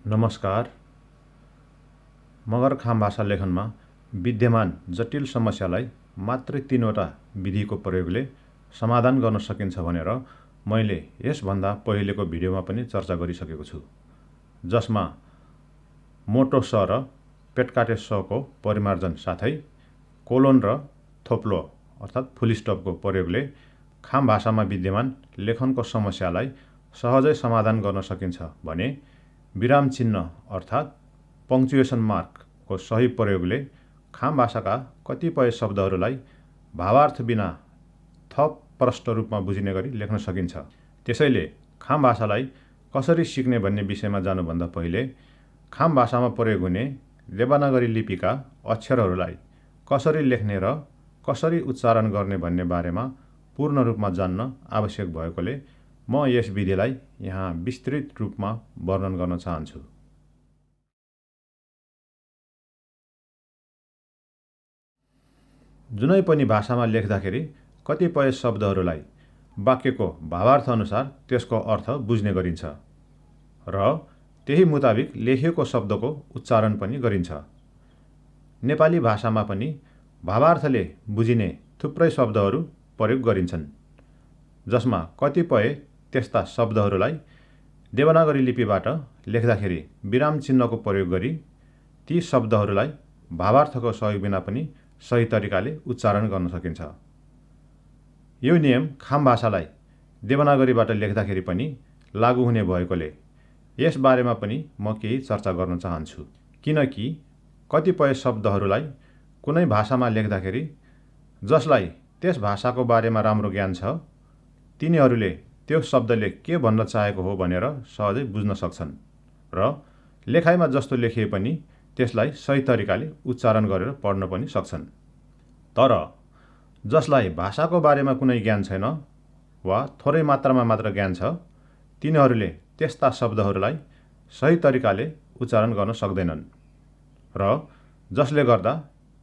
नमस्कार। मगर खाम भाषा लेखनमा विद्यमान जटिल समस्यालाई मात्रै 3वटा विधिको प्रयोगले समाधान गर्न सकिन्छ भनेर मैले यसभन्दा पहिलेको भिडियोमा पनि चर्चा गरिसकेको छु, जसमा मोटो स र पेटकाटे सको परिमार्जन साथै कोलोन र थोप्लो अर्थात् फुल स्टपको प्रयोगले खाम भाषामा विद्यमान लेखनको समस्यालाई सहजै समाधान गर्न सकिन्छ भने विराम चिन्ह अर्थात् पङ्क्चुएसन मार्कको सही प्रयोगले खाम भाषाका कतिपय शब्दहरूलाई भावार्थ बिना थप प्रष्ट रूपमा बुझिने गरी लेख्न सकिन्छ। त्यसैले खाम भाषालाई कसरी सिक्ने भन्ने विषयमा जानुभन्दा पहिले खाम भाषामा प्रयोग हुने देवनागरी लिपिका अक्षरहरूलाई कसरी लेख्ने र कसरी उच्चारण गर्ने भन्ने बारेमा पूर्ण रूपमा जान्न आवश्यक भएकोले म यस विधिलाई यहाँ विस्तृत रूपमा वर्णन गर्न चाहन्छु। जुनै पनि भाषामा लेख्दाखेरि कतिपय शब्दहरूलाई वाक्यको भावार्थ अनुसार त्यसको अर्थ बुझ्ने गरिन्छ र त्यही मुताबिक लेखिएको शब्दको उच्चारण पनि गरिन्छ। नेपाली भाषामा पनि भावार्थले बुझिने थुप्रै शब्दहरू प्रयोग गरिन्छन्, जसमा कतिपय त्यस्ता शब्दहरूलाई देवनागरी लिपिबाट लेख्दाखेरि विराम चिन्हको प्रयोग गरी ती शब्दहरूलाई भावार्थको सहयोग बिना पनि सही तरिकाले उच्चारण गर्न सकिन्छ। यो नियम खाम भाषालाई देवनागरीबाट लेख्दाखेरि पनि लागू हुने भएकोले यस बारेमा पनि म केही चर्चा गर्न चाहन्छु। किनकि कतिपय शब्दहरूलाई कुनै भाषामा लेख्दाखेरि जसलाई त्यस भाषाको बारेमा राम्रो ज्ञान छ, तिनीहरूले त्यो शब्दले के भन्न चाहेको हो भनेर सहजै बुझ्न सक्छन् र लेखाइमा जस्तो लेखिए पनि त्यसलाई सही तरिकाले उच्चारण गरेर पढ्न पनि सक्छन्। तर जसलाई भाषाको बारेमा कुनै ज्ञान छैन वा थोरै मात्रामा मात्र ज्ञान छ, तिनीहरूले त्यस्ता शब्दहरूलाई सही तरिकाले उच्चारण गर्न सक्दैनन् र जसले गर्दा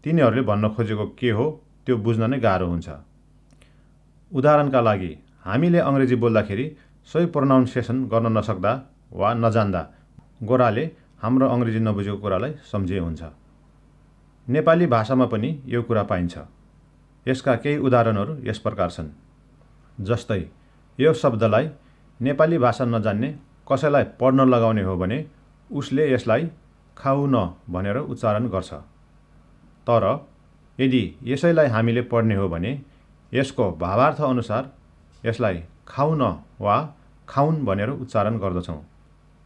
तिनीहरूले भन्न खोजेको के हो त्यो बुझ्न नै गाह्रो हुन्छ। उदाहरणका लागि हामीले अङ्ग्रेजी बोल्दाखेरि सही प्रोनाउन्सिएसन गर्न नसक्दा वा नजान्दा गोराले हाम्रो अङ्ग्रेजी नबुझेको कुरालाई सम्झिए हुन्छ। नेपाली भाषामा पनि यो कुरा पाइन्छ। यसका केही उदाहरणहरू यस प्रकार छन्। जस्तै यो शब्दलाई नेपाली भाषा नजान्ने कसैलाई पढ्न लगाउने हो भने उसले यसलाई खाउ न भनेर उच्चारण गर्छ। तर यदि यसैलाई हामीले पढ्ने हो भने यसको भावार्थ अनुसार यसलाई खाउ न वा खाउन भनेर उच्चारण गर्दछौँ।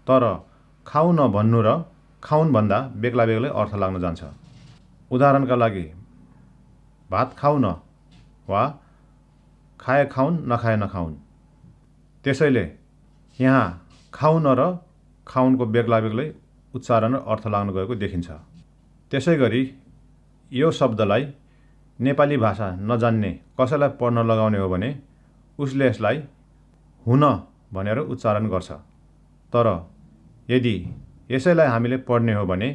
तर खाउ न भन्नु र खाउन भन्दा बेग्ला बेग्लै अर्थ लाग्न जान्छ। उदाहरणका लागि भात खाउ न वा खाए खाउन नखाए नखाउन। त्यसैले यहाँ खाउ न र खाउनको बेग्ला बेग्लै उच्चारण र अर्थ लाग्न गएको देखिन्छ। त्यसै गरी यो शब्दलाई नेपाली भाषा नजान्ने कसैलाई पढ्न लगाउने हो भने उसले यसलाई हुन भनेर उच्चारण गर्छ। तर यदि यसैलाई हामीले पढ्ने हो भने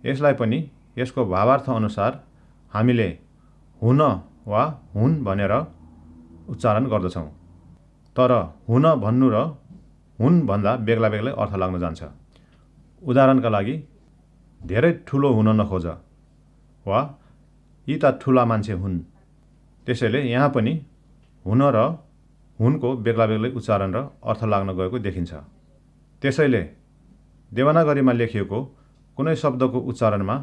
यसलाई पनि यसको भावार्थ अनुसार हामीले हुन वा हुन भनेर उच्चारण गर्दछौँ। तर हुन भन्नु र हुन भन्दा बेग्ला बेग्लै अर्थ लाग्न जान्छ। उदाहरणका लागि धेरै ठुलो हुन नखोज वा यी त ठुला मान्छे हुन्। त्यसैले यहाँ पनि हुन र हुनको बेग्ला बेग्लै उच्चारण र अर्थ लाग्न गएको देखिन्छ। त्यसैले देवनागरीमा लेखिएको कुनै शब्दको उच्चारणमा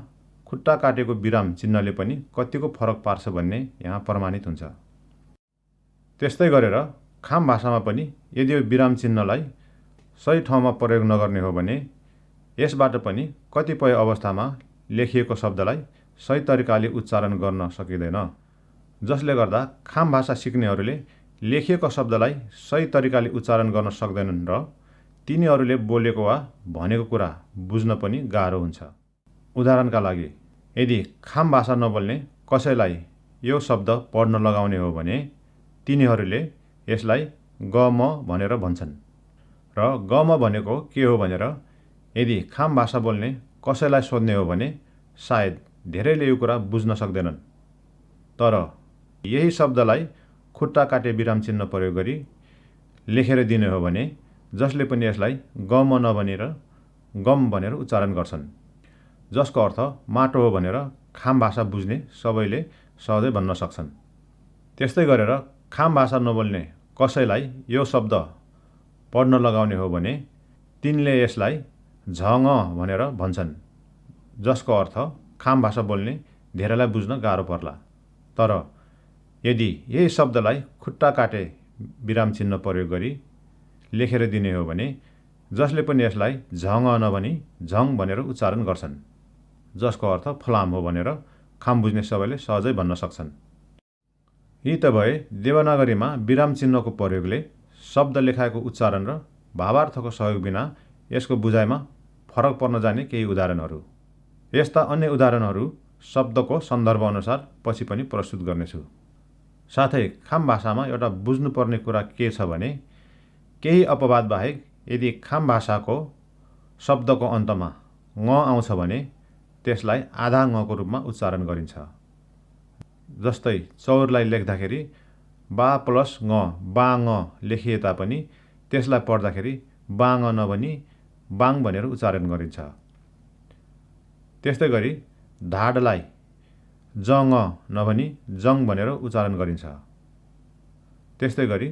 खुट्टा काटेको विराम चिन्हले पनि कतिको फरक पार्छ भन्ने यहाँ प्रमाणित हुन्छ। त्यस्तै गरेर खाम भाषामा पनि यदि यो विराम चिन्हलाई सही ठाउँमा प्रयोग नगर्ने हो भने यसबाट पनि कतिपय अवस्थामा लेखिएको शब्दलाई सही तरिकाले उच्चारण गर्न सकिँदैन, जसले गर्दा खाम भाषा सिक्नेहरूले लेखिएको शब्दलाई सही तरिकाले उच्चारण गर्न सक्दैनन् र तिनीहरूले बोलेको वा भनेको कुरा बुझ्न पनि गाह्रो हुन्छ। उदाहरणका लागि यदि खाम भाषा नबोल्ने कसैलाई यो शब्द पढ्न लगाउने हो भने तिनीहरूले यसलाई ग म भनेर भन्छन् र ग म भनेको के हो भनेर यदि खाम भाषा बोल्ने कसैलाई सोध्ने हो भने सायद धेरैले यो कुरा बुझ्न सक्दैनन्। तर यही शब्दलाई खुट्टा काटे विराम चिन्ह प्रयोग गरी लेखेर दिने हो भने जसले पनि यसलाई ग म नभनेर गम भनेर उच्चारण गर्छन्, जसको अर्थ माटो हो भनेर खाम भाषा बुझ्ने सबैले सहजै भन्न सक्छन्। त्यस्तै गरेर खाम भाषा नबोल्ने कसैलाई यो शब्द पढ्न लगाउने हो भने तिनले यसलाई झङ भनेर भन्छन्, जसको अर्थ खाम भाषा बोल्ने धेरैलाई बुझ्न गाह्रो पर्ला। तर यदि यही शब्दलाई खुट्टा काटे विराम चिन्ह प्रयोग गरी लेखेर दिने हो भने जसले पनि यसलाई झङ नभनी झङ भनेर उच्चारण गर्छन्, जसको अर्थ फलाम हो भनेर खाम बुझ्ने सबैले सहजै भन्न सक्छन्। यी त भए देवनागरीमा विराम चिन्हको प्रयोगले शब्द लेखाएको उच्चारण र भावार्थको सहयोग बिना यसको बुझाइमा फरक पर्न जाने केही उदाहरणहरू। यस्ता अन्य उदाहरणहरू शब्दको सन्दर्भ अनुसार पछि पनि प्रस्तुत गर्नेछु। साथै खाम भाषामा एउटा बुझ्नुपर्ने कुरा के छ भने केही अपवाद बाहेक यदि खाम भाषाको शब्दको अन्तमा ङ आउँछ भने त्यसलाई आधा ङको रूपमा उच्चारण गरिन्छ। जस्तै चौरलाई लेख्दाखेरि बा प्लस ङ बाङ लेखिए तापनि त्यसलाई पढ्दाखेरि बाङ नभनी बाङ भनेर उच्चारण गरिन्छ। त्यस्तै गरी ढाडलाई जङ नभनी जङ भनेर उच्चारण गरिन्छ। त्यस्तै गरी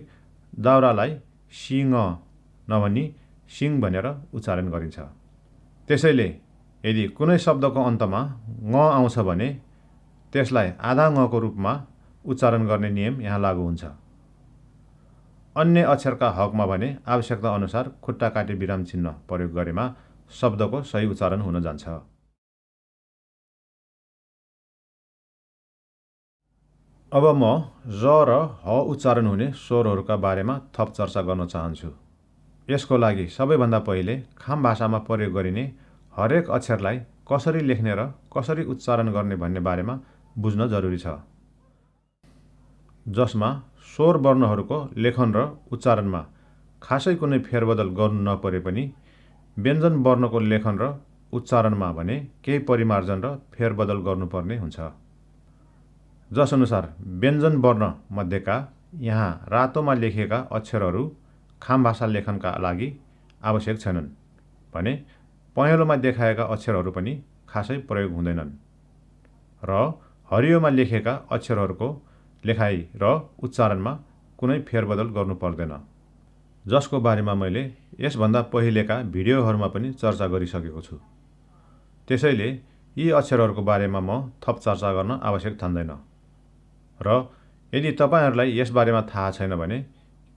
दाउरालाई सिङ नभनी सिङ भनेर उच्चारण गरिन्छ। त्यसैले यदि कुनै शब्दको अन्तमा ङ आउँछ भने त्यसलाई आधा ङको रूपमा उच्चारण गर्ने नियम यहाँ लागू हुन्छ। अन्य अक्षरका हकमा भने आवश्यकता अनुसार खुट्टा काटे विराम चिन्ह प्रयोग गरेमा शब्दको सही उच्चारण हुन जान्छ। अब म ज र ह उच्चारण हुने स्वरहरूका बारेमा थप चर्चा गर्न चाहन्छु। यसको लागि सबैभन्दा पहिले खाम भाषामा प्रयोग गरिने हरेक अक्षरलाई कसरी लेख्ने र कसरी उच्चारण गर्ने भन्ने बारेमा बुझ्न जरुरी छ, जसमा स्वर वर्णहरूको लेखन र उच्चारणमा खासै कुनै फेरबदल गर्नु नपरे पनि व्यञ्जन वर्णको लेखन र उच्चारणमा भने केही परिमार्जन र फेरबदल गर्नुपर्ने हुन्छ। जसअनुसार व्यञ्जन वर्ण मध्येका यहाँ रातोमा लेखिएका अक्षरहरू खाम भाषा लेखनका लागि आवश्यक छैनन् भने पहेँलोमा देखाएका अक्षरहरू पनि खासै प्रयोग हुँदैनन् र हरियोमा लेखिएका अक्षरहरूको लेखाइ र उच्चारणमा कुनै फेरबदल गर्नु पर्दैन, जसको बारेमा मैले यसभन्दा पहिलेका भिडियोहरूमा पनि चर्चा गरिसकेको छु। त्यसैले यी अक्षरहरूको बारेमा म थप चर्चा गर्न आवश्यक ठान्दैन र यदि तपाईहरूलाई यसबारेमा थाहा छैन भने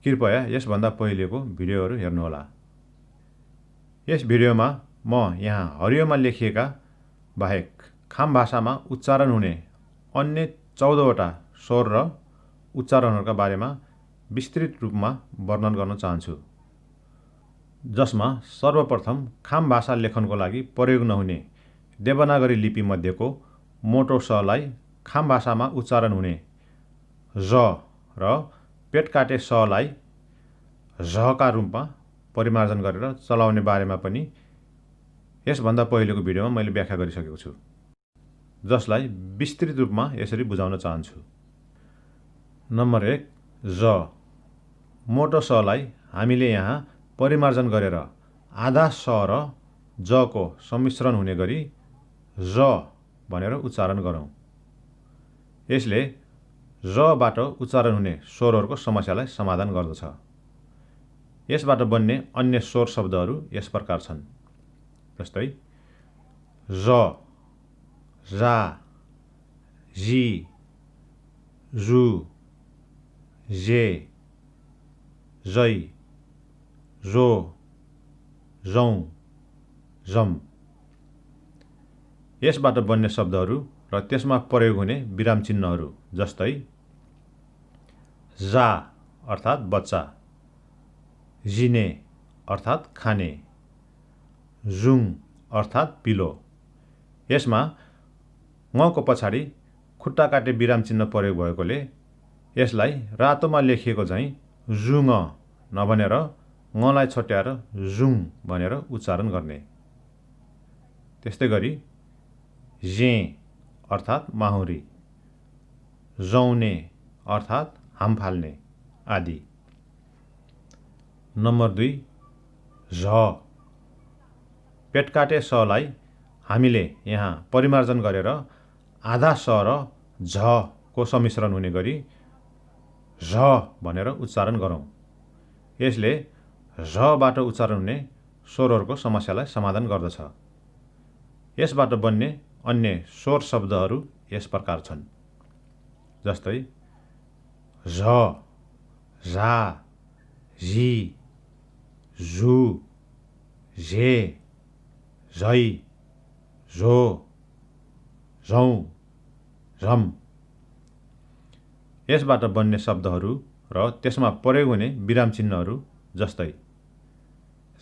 कृपया यसभन्दा पहिलेको भिडियोहरू हेर्नुहोला। यस भिडियोमा म यहाँ हरियोमा लेखिएका बाहेक खाम भाषामा उच्चारण हुने अन्य 14वटा स्वर र उच्चारणहरूका बारेमा विस्तृत रूपमा वर्णन गर्न चाहन्छु, जसमा सर्वप्रथम खाम भाषा लेखनको लागि प्रयोग नहुने देवनागरी लिपि मध्येको मोटो सलाई खाम भाषामा उच्चारण हुने ज र पेट काटे सलाई झका रूपमा परिमार्जन गरेर चलाउने बारेमा पनि यसभन्दा पहिलेको भिडियोमा मैले व्याख्या गरिसकेको छु, जसलाई विस्तृत रूपमा यसरी बुझाउन चाहन्छु। नम्बर 1, ज। मोटो सलाई हामीले यहाँ परिमार्जन गरेर आधा स र जको सम्मिश्रण हुने गरी ज भनेर उच्चारण गरौँ। यसले जबाट उच्चारण हुने स्वरहरूको समस्यालाई समाधान गर्दछ। यसबाट बन्ने अन्य स्वर शब्दहरू यस प्रकार छन्, जस्तै ज, जा, जी, जु, जे, जै, जो, जौँ, जम। यसबाट बन्ने शब्दहरू र त्यसमा प्रयोग हुने विराम चिन्हहरू जस्तै जा अर्थात् बच्चा, जिने अर्थात् खाने, जुङ अर्थात् पिलो। यसमा ङको पछाडि खुट्टा काटे विराम चिन्ह प्रयोग भएकोले यसलाई रातोमा लेखिएको झैँ जुङ नभनेर ङलाई छट्याएर जुङ भनेर उच्चारण गर्ने। त्यस्तै गरी जे अर्थात् माहुरी, जौने अर्थात् हाम फाल्ने आदि। नम्बर 2, झ। पेटकाटे सलाई हामीले यहाँ परिमार्जन गरेर आधा स र झ को सम्मिश्रण हुने गरी झ भनेर उच्चारण गरौँ। यसले झबाट उच्चारण हुने स्वरहरूको समस्यालाई समाधान गर्दछ। यसबाट बन्ने अन्य स्वर शब्दहरू यस प्रकार छन्। जस्तै झ, झा, झी, झु, झे, झै, झो, झौँ, झम। यसबाट बन्ने शब्दहरू र त्यसमा प्रयोग हुने विराम चिन्हहरू जस्तै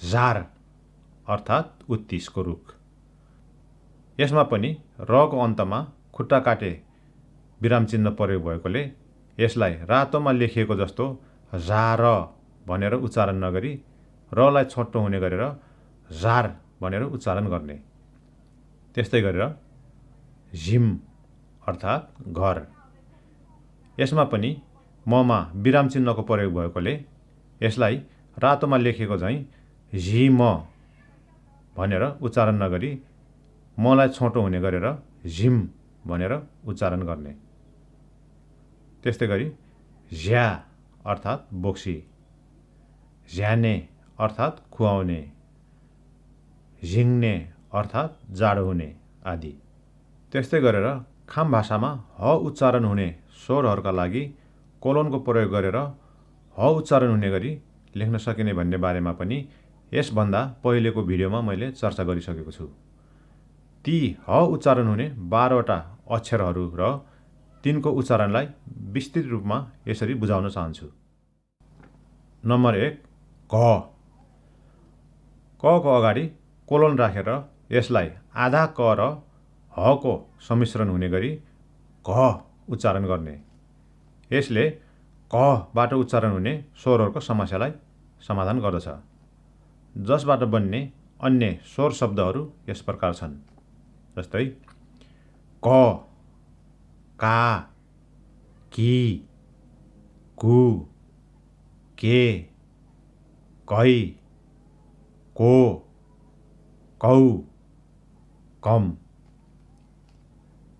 जार अर्थात् उत्तिसको रुख। यसमा पनि रको अन्तमा खुट्टा काटे विराम चिन्ह प्रयोग भएकोले यसलाई रातोमा लेखिएको जस्तो जार भनेर उच्चारण नगरी रलाई छोटो हुने गरेर जार भनेर उच्चारण गर्ने। त्यस्तै गरेर झिम अर्थात् घर। यसमा पनि ममा विराम चिन्हको प्रयोग भएकोले यसलाई रातोमा लेखिएको झैँ झिम भनेर उच्चारण नगरी मलाई छोटो हुने गरेर झिम भनेर उच्चारण गर्ने। त्यस्तै गरी झ्या अर्थात् बोक्सी, झ्याने अर्थात् खुवाउने, झिङ्ने अर्थात् जाडो हुने आदि। त्यस्तै गरेर खाम भाषामा ह उच्चारण हुने स्वरहरूका लागि कोलोनको प्रयोग गरेर ह उच्चारण हुने गरी लेख्न सकिने भन्ने बारेमा पनि यसभन्दा पहिलेको भिडियोमा मैले चर्चा गरिसकेको छु। ती ह उच्चारण हुने 12वटा अक्षरहरू र तिनको उच्चारणलाई विस्तृत रूपमा यसरी बुझाउन चाहन्छु। नम्बर 1 क। क को अगाडि कोलोन राखेर यसलाई आधा क र ह को सम्मिश्रण हुने गरी घ उच्चारण गर्ने। यसले क बाट उच्चारण हुने स्वरहरूको समस्यालाई समाधान गर्दछ। जसबाट बन्ने अन्य स्वर शब्दहरू यस प्रकार छन्। जस्तै क, का, की, कु, के, कै, को, कौ, कम।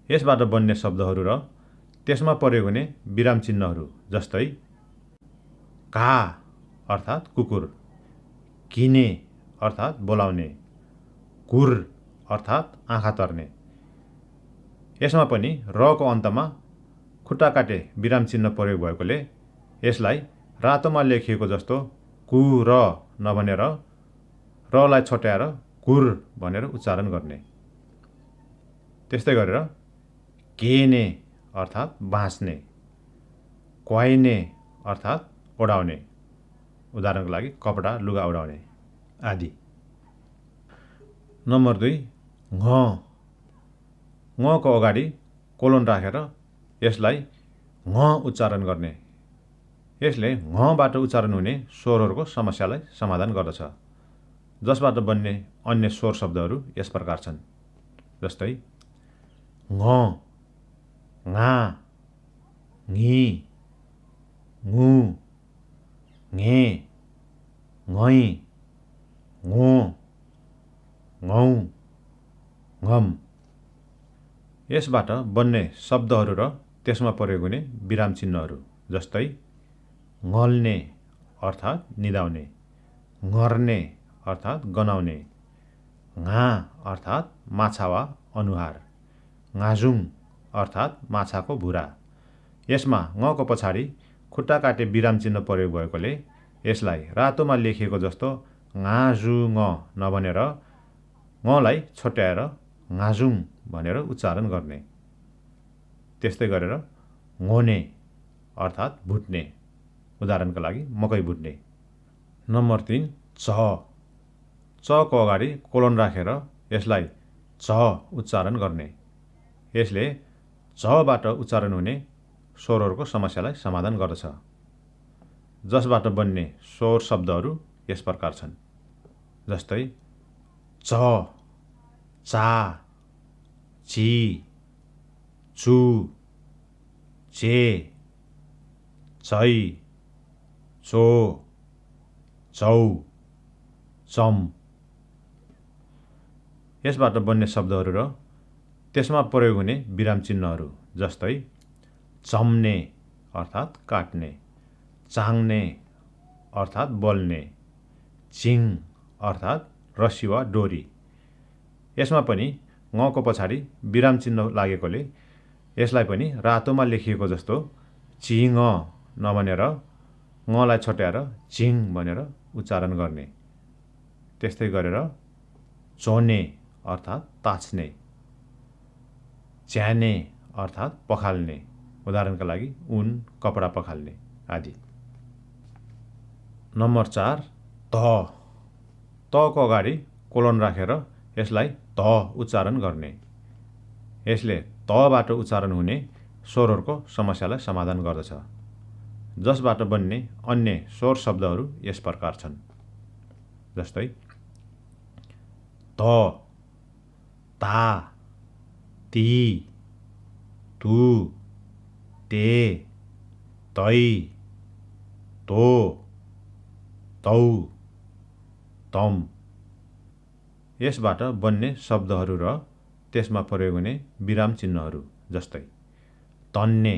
यसबाट बन्ने शब्दहरू र त्यसमा प्रयोग हुने विराम चिन्हहरू जस्तै का अर्थात् कुकुर, किने अर्थात् बोलाउने, कुर अर्थात् आँखा तर्ने। यसमा पनि र को अन्तमा खुट्टा काटे विराम चिन्ह प्रयोग भएकोले यसलाई रातोमा लेखिएको जस्तो कु र नभनेर रलाई छोट्याएर कुर भनेर उच्चारण गर्ने। त्यस्तै गरेर केने अर्थात् बाँच्ने, क्वाइने अर्थात् ओढाउने, उदाहरणको लागि कपडा लुगा ओढाउने आदि। नम्बर 2 ङ। ङ को अगाडि कोलोन राखेर यसलाई ङ उच्चारण गर्ने। यसले ङबाट उच्चारण हुने स्वरहरूको समस्यालाई समाधान गर्दछ। जसबाट बन्ने अन्य स्वर शब्दहरू यस प्रकार छन्। जस्तै ङ, ङा, ङी, ङु, ङे, ङै, ङो, ङौ, ङम। यसबाट बन्ने शब्दहरू र त्यसमा प्रयोग हुने विराम चिन्हहरू जस्तै ङल्ने अर्थात् निदाउने, ङर्ने अर्थात् गनाउने, ङा अर्थात् माछा वा अनुहार, ङाजुङ अर्थात् माछाको भुरा। यसमा ङको पछाडि खुट्टा काटे विराम चिन्ह प्रयोग भएकोले यसलाई रातोमा लेखिएको जस्तो ङाजुङ नभनेर ङलाई छोट्याएर ङाजुङ भनेर उच्चारण गर्ने। त्यस्तै गरेर ङोने अर्थात् भुट्ने, उदाहरणका लागि मकै भुट्ने। नम्बर 3 च। च को अगाडि कोलोन राखेर यसलाई झ उच्चारण गर्ने। यसले झबाट उच्चारण हुने स्वरहरूको समस्यालाई समाधान गर्दछ। जसबाट बन्ने स्वर शब्दहरू यस प्रकार छन्। जस्तै च, चा, ची, चु, चे, चै, चो, चौ, चम। यसबाट बन्ने शब्दहरू र त्यसमा प्रयोग हुने विराम चिन्हहरू जस्तै चम्ने अर्थात् काट्ने, चाङ्ने अर्थात् बल्ने, चिङ अर्थात् रस्सी वा डोरी। यसमा पनि ङको पछाडि विराम चिन्ह लागेकोले यसलाई पनि रातोमा लेखिएको जस्तो चिङ नभनेर ङलाई छट्याएर चिङ भनेर उच्चारण गर्ने। त्यस्तै गरेर चोने अर्थात् ताछ्ने, च्याने अर्थात् पखाल्ने, उदाहरणका लागि ऊन, कपडा पखाल्ने आदि। नम्बर 4 तको अगाडि कोलन राखेर यसलाई त उच्चारण गर्ने। यसले तबाट उच्चारण हुने स्वरहरूको समस्यालाई समाधान गर्दछ। जसबाट बन्ने अन्य स्वर शब्दहरू यस प्रकार छन्। जस्तै त, ता, ती, तु, ते, तै, तो, तौ, तम। यसबाट बन्ने शब्दहरू र त्यसमा प्रयोग हुने विराम चिन्हहरू जस्तै तन्ने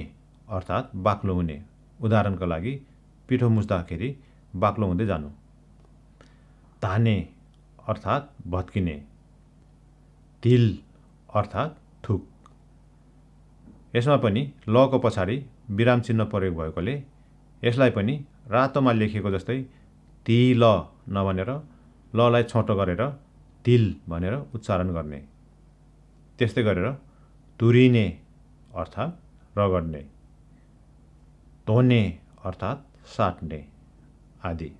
अर्थात् बाक्लो हुने, उदाहरणका लागि पिठो मुछ्दाखेरि बाक्लो हुँदै जानु। ताने अर्थात् भत्किने, तिल अर्थात् थुक। यसमा पनि लको पछाडि विराम चिन्ह प्रयोग भएकोले यसलाई पनि रातोमा लेखिएको जस्तै तिल नभनेर ललाई छोटो गरेर तिल भनेर उच्चारण गर्ने। त्यस्तै गरेर तुरिने अर्थात् रगड्ने, तोने अर्थात् साट्ने आदि।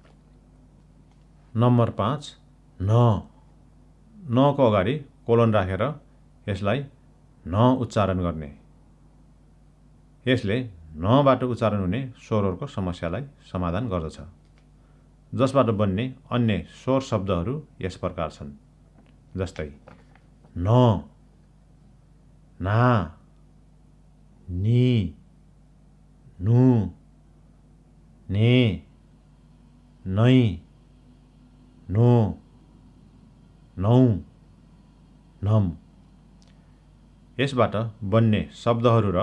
नम्बर 5 नको अगाडि कोलन राखेर यसलाई न उच्चारण गर्ने। यसले नबाट उच्चारण हुने स्वरहरूको समस्यालाई समाधान गर्दछ। जसबाट बन्ने अन्य स्वर शब्दहरू यस प्रकार छन्। जस्तै न, ना, नि, नु, ने, नै, नो, नौ, नम। यसबाट बन्ने शब्दहरू र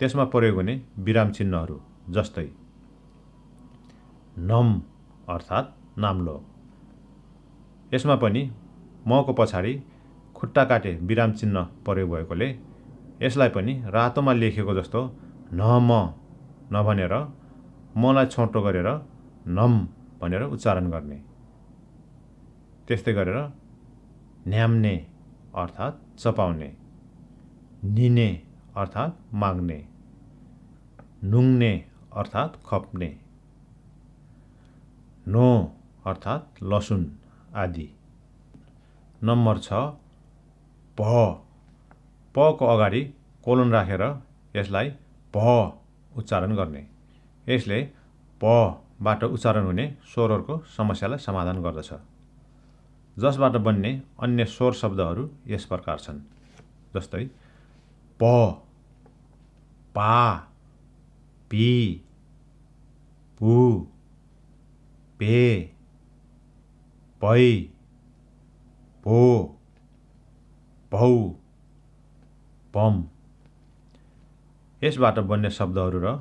त्यसमा प्रयोग हुने विराम चिन्हहरू जस्तै नम अर्थात् नाम्लो। यसमा पनि मको पछाडि खुट्टा काटे विराम चिन्ह प्रयोग भएकोले यसलाई पनि रातोमा लेखिएको जस्तो नम नभनेर मलाई छोटो गरेर नम भनेर उच्चारण गर्ने। त्यस्तै गरेर न्याम्ने अर्थात् चपाउने, निने अर्थात् माग्ने, नुङ्ने अर्थात् खप्ने, नो अर्थात् लसुन आदि। नम्बर 6 पको अगाडि कोलन राखेर यसलाई प उच्चारण गर्ने। यसले पबाट उच्चारण हुने स्वरहरूको समस्यालाई समाधान गर्दछ। जसबाट बन्ने अन्य स्वर शब्दहरू यस प्रकार छन्। जस्तै प, पा, पी, पु, पे, पै, पो, पौ, पम। यसबाट बन्ने शब्दहरू र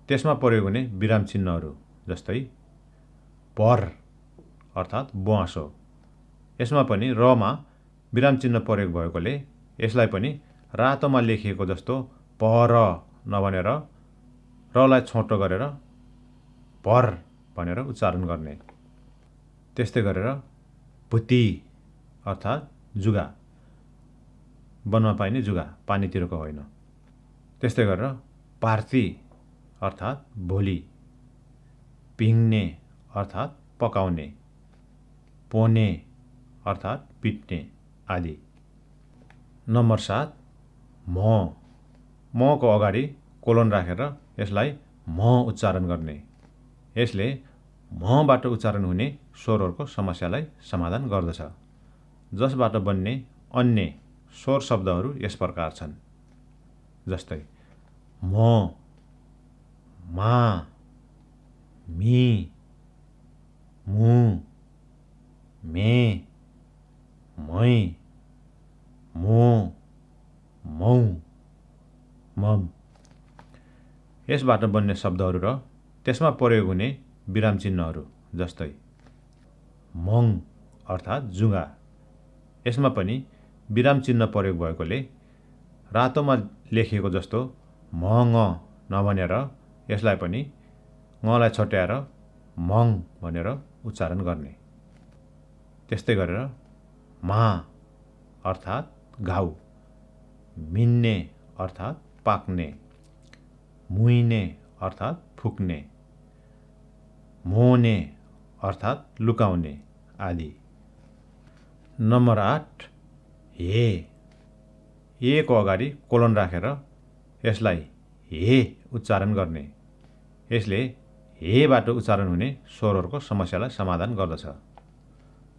त्यसमा प्रयोग हुने विराम चिन्हहरू जस्तै पर अर्थात् ब्वाँसो। यसमा पनि रमा विराम चिन्ह प्रयोग भएकोले यसलाई पनि रातोमा लेखिएको जस्तो पर नभनेर रलाई छोटो गरेर पर भनेर उच्चारण गर्ने। त्यस्तै गरेर पुती अर्थात् जुगा, वनमा पाइने जुगा, पानीतिरको होइन। त्यस्तै गरेर पार्ती अर्थात् भोलि, पिङ्ने अर्थात् पकाउने, पोने अर्थात् पिट्ने आदि। नम्बर 7 मको अगाडि कोलन राखेर यसलाई म उच्चारण गर्ने। यसले मबाट उच्चारण हुने स्वरहरूको समस्यालाई समाधान गर्दछ। जसबाट बन्ने अन्य स्वर शब्दहरू यस प्रकार छन्। जस्तै म, मा, मी, मु, मे, मै, यसबाट बन्ने शब्दहरू र त्यसमा प्रयोग हुने विराम चिन्हहरू जस्तै मङ अर्थात् जुँगा, यसमा पनि विराम चिन्ह प्रयोग भएकोले रातोमा लेखिएको जस्तो मङ नभनेर यसलाई पनि ngलाई छट्याएर मङ भनेर उच्चारण गर्ने। त्यस्तै गरेर मा अर्थात् घाउ, मिन्ने अर्थात् पाक्ने, मुइने अर्थात् फुक्ने, मोने अर्थात् लुकाउने आदि। नम्बर 8 हे को अगाडि कोलन राखेर यसलाई हे उच्चारण गर्ने। यसले हेबाट उच्चारण हुने स्वरहरूको समस्यालाई समाधान गर्दछ।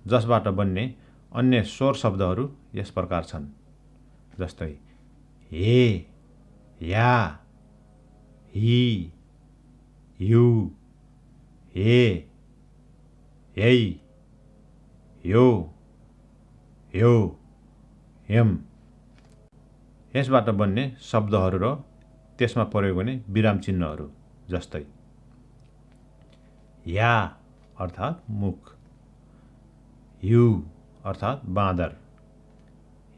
जसबाट बन्ने अन्य स्वर शब्दहरू यस प्रकार छन् जस्तै हे, या, हि, यु, हे, यै, यो, ह्यो, ह्यम। यसबाट बन्ने शब्दहरू र त्यसमा प्रयोग हुने विराम चिन्हहरू जस्तै या अर्थात् मुख, यु अर्थात् बाँदर,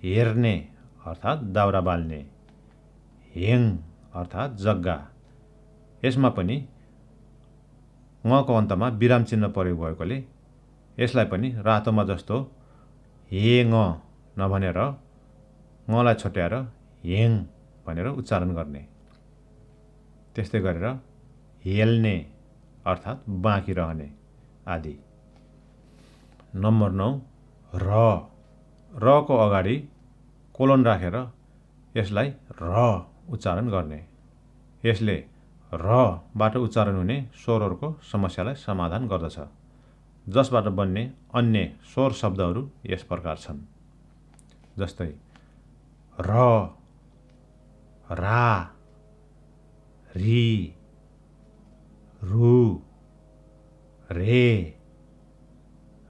हेर्ने अर्थात् दाउरा बाल्ने, हेङ अर्थात् जग्गा। यसमा पनि ngको अन्तमा विराम चिन्ह प्रयोग भएकोले यसलाई पनि रातोमा जस्तो हेङ नभनेर ngलाई छट्याएर हेङ भनेर उच्चारण गर्ने। त्यस्तै गरेर हेल्ने अर्थात् बाँकी रहने आदि। नम्बर 9 र को अगाडि कोलन राखेर यसलाई र उच्चारण गर्ने। यसले रबाट उच्चारण हुने स्वरहरूको समस्यालाई समाधान गर्दछ। जसबाट बन्ने अन्य स्वर शब्दहरू यस प्रकार छन् जस्तै र, रा, री, रु, रे,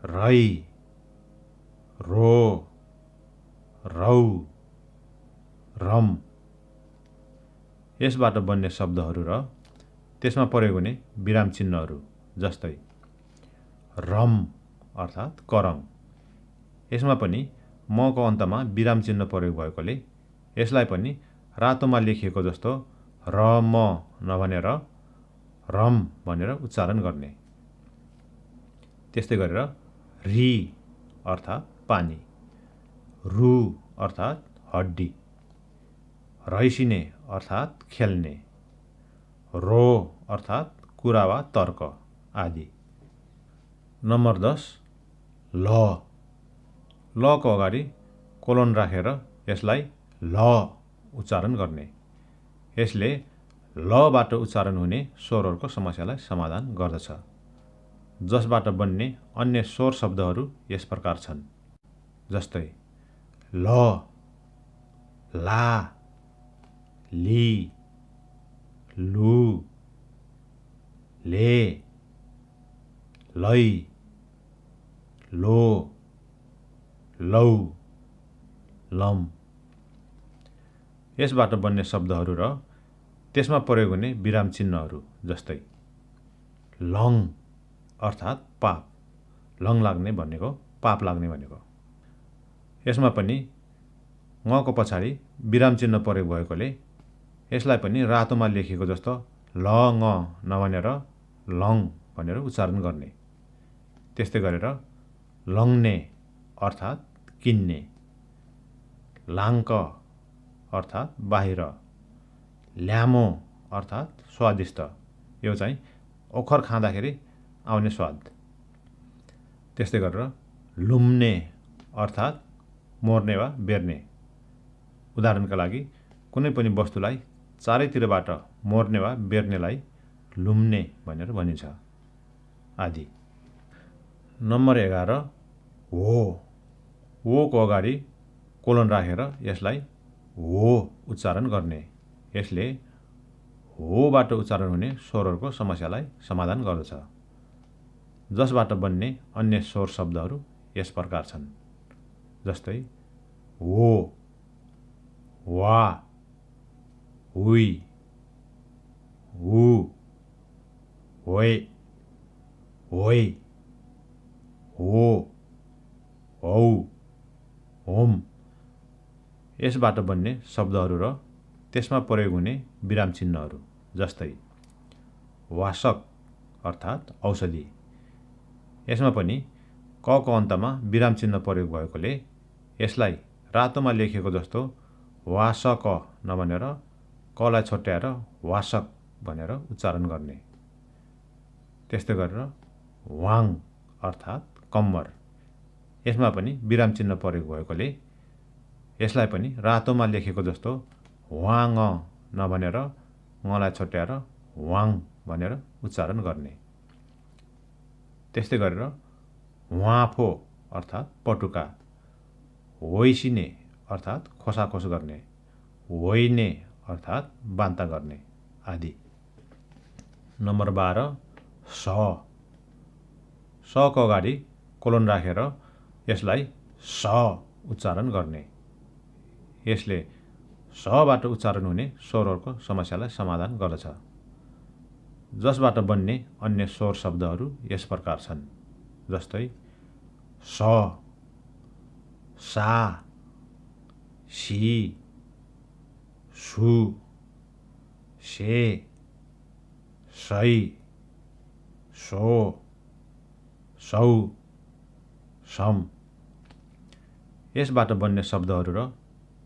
रै, रो, रौ, रम। यसबाट बन्ने शब्दहरू र त्यसमा प्रयोग हुने विराम चिन्हहरू जस्तै रम अर्थात् करङ। यसमा पनि मको अन्तमा विराम चिन्ह प्रयोग भएकोले यसलाई पनि रातोमा लेखिएको जस्तो र म नभनेर रम भनेर उच्चारण गर्ने। त्यस्तै गरेर री अर्थात् पानी, रु अर्थात् हड्डी, रैसिने अर्थात् खेल्ने, रो अर्थात् कुरा वा तर्क आदि। नम्बर 10 ल को अगाडि कोलन राखेर यसलाई ल उच्चारण गर्ने। यसले लबाट उच्चारण हुने स्वरहरूको समस्यालाई समाधान गर्दछ। जसबाट बन्ने अन्य स्वर शब्दहरू यस प्रकार छन् जस्तै ल, ला, ली, लु, ले, लै, लो, लौ, लम। यसबाट बन्ने शब्दहरू र त्यसमा प्रयोग हुने विराम चिन्हहरू जस्तै लङ अर्थात् पाप, लङ लाग्ने भनेको पाप लाग्ने भनेको। यसमा पनि ngको पछाडि विराम चिन्ह प्रयोग भएकोले यसलाई पनि रातोमा लेखिएको जस्तो लङ नभनेर लङ भनेर उच्चारण गर्ने। त्यस्तै गरेर लङ्ने अर्थात् किन्ने, लाङ्क अर्थात् बाहिर, ल्यामो अर्थात् स्वादिष्ट, यो चाहिँ ओखर खाँदाखेरि आउने स्वाद। त्यस्तै गरेर लुम्ने अर्थात् मोर्ने वा बेर्ने। उदाहरणका लागि कुनै पनि वस्तुलाई चारैतिरबाट मोर्ने वा बेर्नेलाई लुम्ने भनेर भनिन्छ आदि। नम्बर 11 हो को अगाडि कोलन राखेर यसलाई हो उच्चारण गर्ने। यसले होबाट उच्चारण हुने स्वरहरूको समस्यालाई समाधान गर्दछ। जसबाट बन्ने अन्य स्वर शब्दहरू यस प्रकार छन् जस्तै हो, वा, हुई, हु, होय, होय, हो, हौ, होम। यसबाट बन्ने शब्दहरू र त्यसमा प्रयोग हुने विराम चिन्हहरू जस्तै वासक अर्थात् औषधि। यसमा पनि क को अन्तमा विराम चिन्ह प्रयोग भएकोले यसलाई रातोमा लेखिएको जस्तो वासक नभनेर कलाई छोट्याएर वासक भनेर उच्चारण गर्ने। त्यस्तै गरेर वाङ अर्थात् कम्मर। यसमा पनि विराम चिन्ह प्रयोग भएकोले यसलाई पनि रातोमा लेखेको जस्तो वाङ नभनेर ngलाई छोट्याएर वाङ भनेर उच्चारण गर्ने। त्यस्तै गरेर वाँफो अर्थात् पटुका, होइसिने अर्थात् खोसाखोस गर्ने, होइने अर्थात् बान्ता गर्ने आदि। नम्बर 12 स। स को अगाडि कोलन राखेर यसलाई स उच्चारण गर्ने। यसले सबाट उच्चारण हुने स्वरहरूको समस्यालाई समाधान गर्दछ। जसबाट बन्ने अन्य स्वर शब्दहरू यस प्रकार छन् जस्तै स, सा, सी, सु, से, सै, सो, सौ, सम। यसबाट बन्ने शब्दहरू र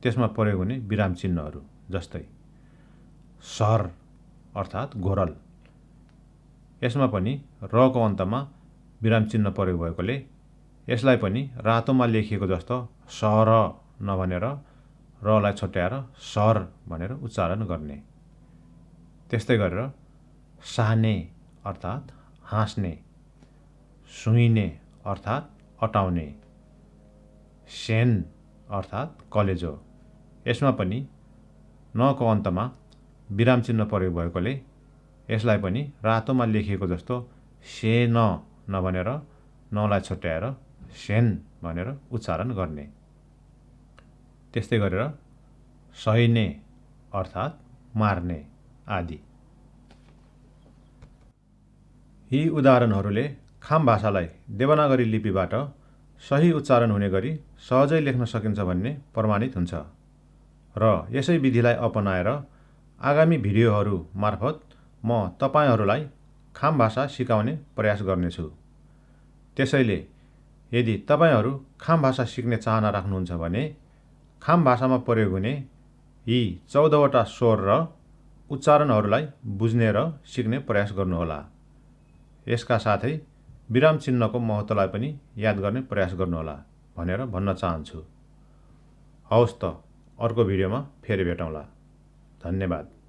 त्यसमा प्रयोग हुने विराम चिन्हहरू जस्तै सर अर्थात् घोरल। यसमा पनि र को अन्तमा विराम चिन्ह प्रयोग भएकोले यसलाई पनि रातोमा लेखिएको जस्तो सर नभनेर रलाई छोट्याएर सर भनेर उच्चारण गर्ने। त्यस्तै गरेर साने अर्थात् हाँस्ने, सुइने अर्थात् अटाउने, सेन अर्थात् कलेजो। यसमा पनि न को अन्तमा विराम चिन्ह प्रयोग भएकोले यसलाई पनि रातोमा लेखिएको जस्तो सेन नभनेर नलाई छोट्याएर सेन भनेर उच्चारण गर्ने। त्यस्तै गरेर सैने अर्थात् मार्ने आदि। यी उदाहरणहरूले खाम भाषालाई देवनागरी लिपिबाट सही उच्चारण हुने गरी सहजै लेख्न सकिन्छ भन्ने प्रमाणित हुन्छ र यसै विधिलाई अपनाएर आगामी भिडियोहरू मार्फत म तपाईहरूलाई खाम भाषा सिकाउने प्रयास गर्नेछु। त्यसैले यदि तपाईहरू खाम भाषा सिक्ने चाहना राख्नुहुन्छ भने खाम भाषामा प्रयोग हुने यी 14वटा स्वर र उच्चारणहरूलाई बुझ्ने र सिक्ने प्रयास गर्नुहोला। यसका साथै विराम चिन्हको महत्त्वलाई पनि याद गर्ने प्रयास गर्नुहोला भनेर भन्न चाहन्छु। हवस् त, अर्को भिडियोमा फेरि भेटौँला। धन्यवाद।